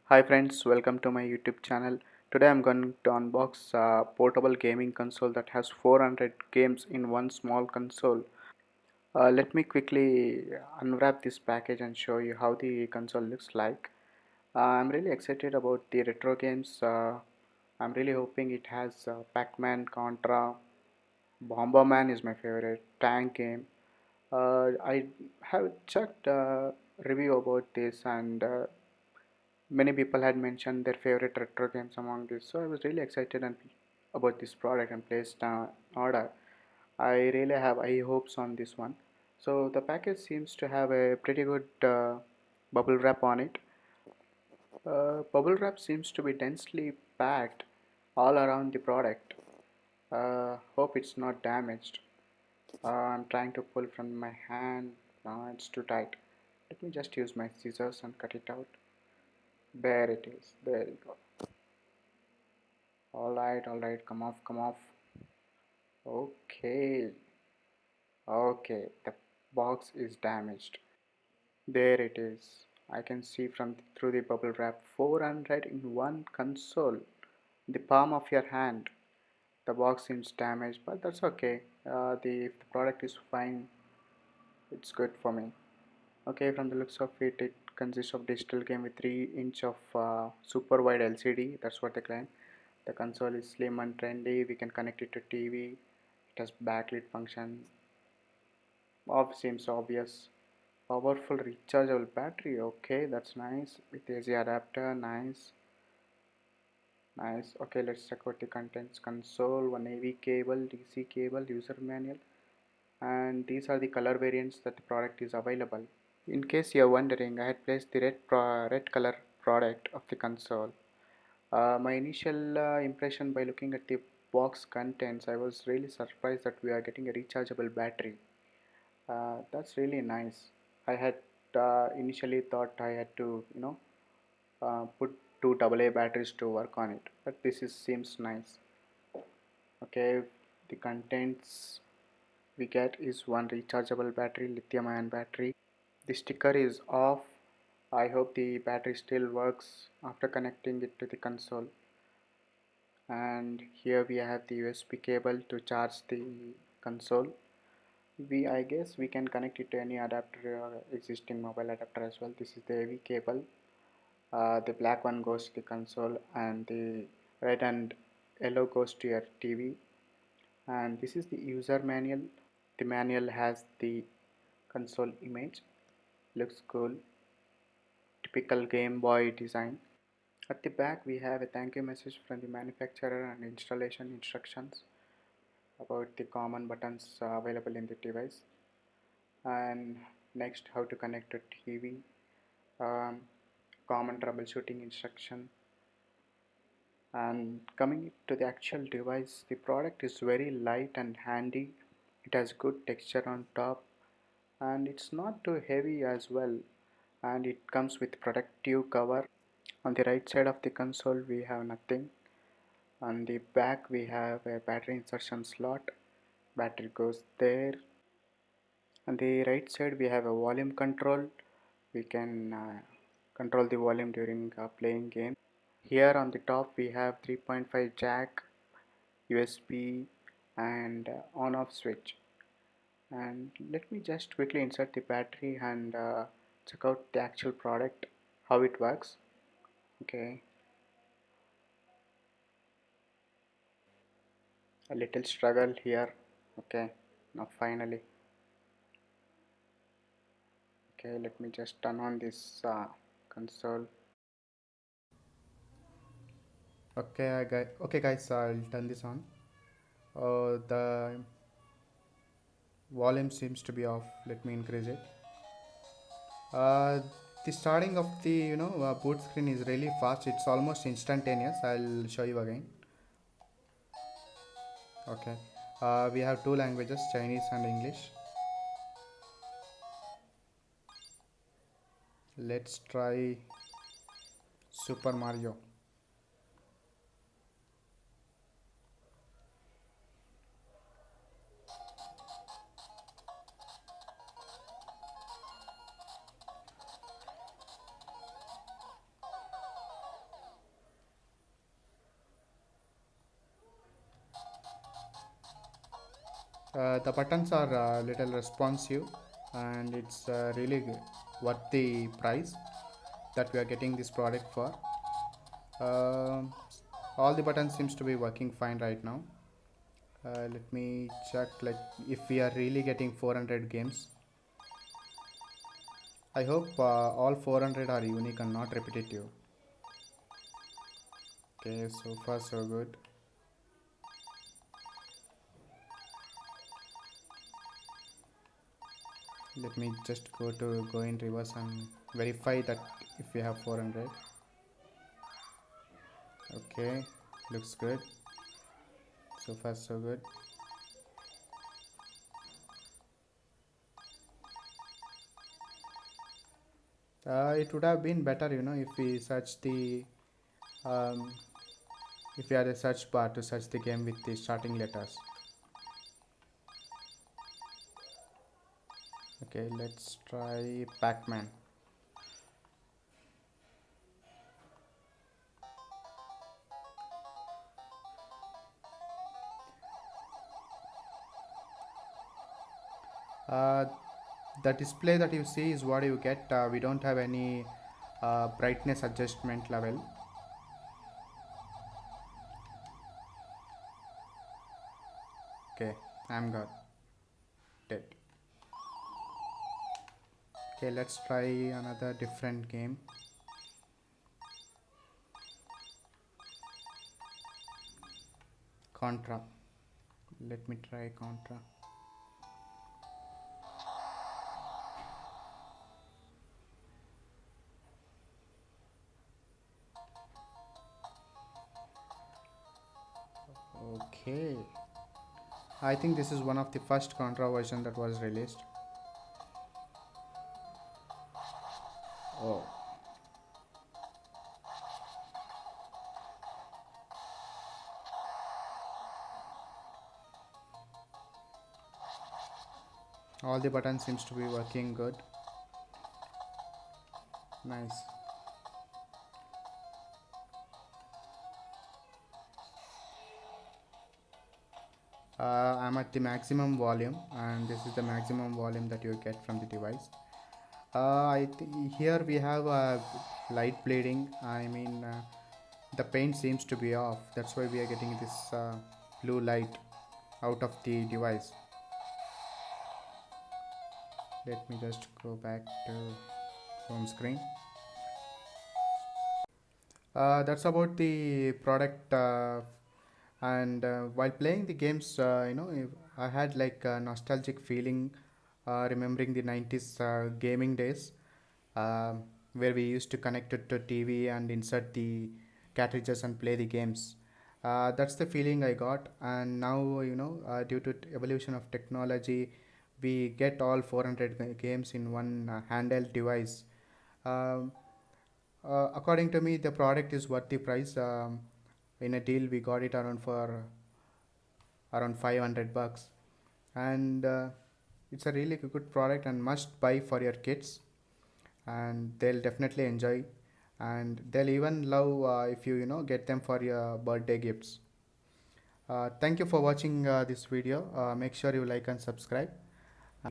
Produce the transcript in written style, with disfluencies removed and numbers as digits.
Hi friends, welcome to my YouTube channel. Today I'm going to unbox a portable gaming console that has 400 games in one small console. Let me quickly unwrap this package and show you how the console looks like. I'm really excited about the retro games. I'm really hoping it has Pac-Man, Contra, Bomberman is my favorite tank game. I have checked review about this and many people had mentioned their favorite retro games among this, so I was really excited about this product and placed an order. I really have high hopes on this one. So the package seems to have a pretty good bubble wrap on it. Bubble wrap seems to be densely packed all around the product. Hope it's not damaged. I'm trying to pull from my hand. No, it's too tight. Let me just use my scissors and cut it out. There it is. There you go. Alright, come off, come off. Okay, okay, the box is damaged. There it is. I can see through the bubble wrap 400 in one console. The palm of your hand. The box seems damaged, but that's okay. If the product is fine, it's good for me. Okay, from the looks of it, it consists of digital game with 3-inch of super wide LCD. That's what they claim. The console is slim and trendy. We can connect it to TV. It has backlit function. Seems obvious. Powerful rechargeable battery. Okay, that's nice. With AC adapter. Nice. Nice. Okay, let's check out the contents. Console, one AV cable, DC cable, user manual, and these are the color variants that the product is available. In case you are wondering, I had placed the red color product of the console. My initial impression by looking at the box contents, I was really surprised that we are getting a rechargeable battery. That's really nice. I had initially thought I had to, put two AA batteries to work on it, but seems nice. Okay, the contents we get is one rechargeable battery, lithium ion battery. The sticker is off. I hope the battery still works after connecting it to the console. And here we have the USB cable to charge the console. I guess we can connect it to any adapter or existing mobile adapter as well. This is the AV cable. The black one goes to the console and the red and yellow goes to your TV. And this is the user manual. The manual has the console image. Looks cool. Typical Game Boy design. At the back we have a thank you message from the manufacturer and installation instructions about the common buttons available in the device. And next, how to connect to TV, um, common troubleshooting instruction. And coming to the actual device, the product is very light and handy. It has good texture on top and it's not too heavy as well, and it comes with protective cover. On the right side of the console we have nothing. On the back we have a battery insertion slot. Battery goes there. On the right side we have a volume control. We can control the volume during playing game. Here on the top we have 3.5 jack, USB and on off switch. And let me just quickly insert the battery and check out the actual product, how it works. Okay, a little struggle here. Okay, now finally. Okay, let me just turn on this console. Okay guys, I'll turn this on. The volume seems to be off. Let me increase it. uh, the starting of the boot screen is really fast. It's almost instantaneous. I'll show you again. Okay, we have two languages, Chinese and English. Let's try Super Mario. The buttons are little responsive, and it's really worth the price that we are getting this product for. Um all the buttons seems to be working fine right now. Let me check like if we are really getting 400 games. I hope all 400 are unique and not repetitive. Okay, so far so good. Let me just go in reverse and verify that if we have 400. Okay, looks good. So far so good. It would have been better, if we search the um, if we had a search bar to search the game with the starting letters. Okay, let's try Pac-Man. Uh, the display that you see is what you get. We don't have any brightness adjustment level. Okay, I'm got it. Okay, let's try another different game. Contra. Let me try Contra. Okay, I think this is one of the first Contra version that was released. Oh, all the buttons seems to be working good. Nice. I'm at the maximum volume, and this is the maximum volume that you get from the device. Here we have light bleeding. I mean, the paint seems to be off. That's why we are getting this blue light out of the device. Let me just go back to home screen. That's about the product. And while playing the games, I had like a nostalgic feeling, remembering the 90s gaming days, where we used to connect it to TV and insert the cartridges and play the games. That's the feeling I got, and now due to evolution of technology, we get all 400 games in one handheld device. Um, According to me, the product is worth the price. In a deal, we got it around for around 500 bucks, and it's a really good product and must buy for your kids, and they'll definitely enjoy, and they'll even love if you get them for your birthday gifts. Thank you for watching this video. Make sure you like and subscribe.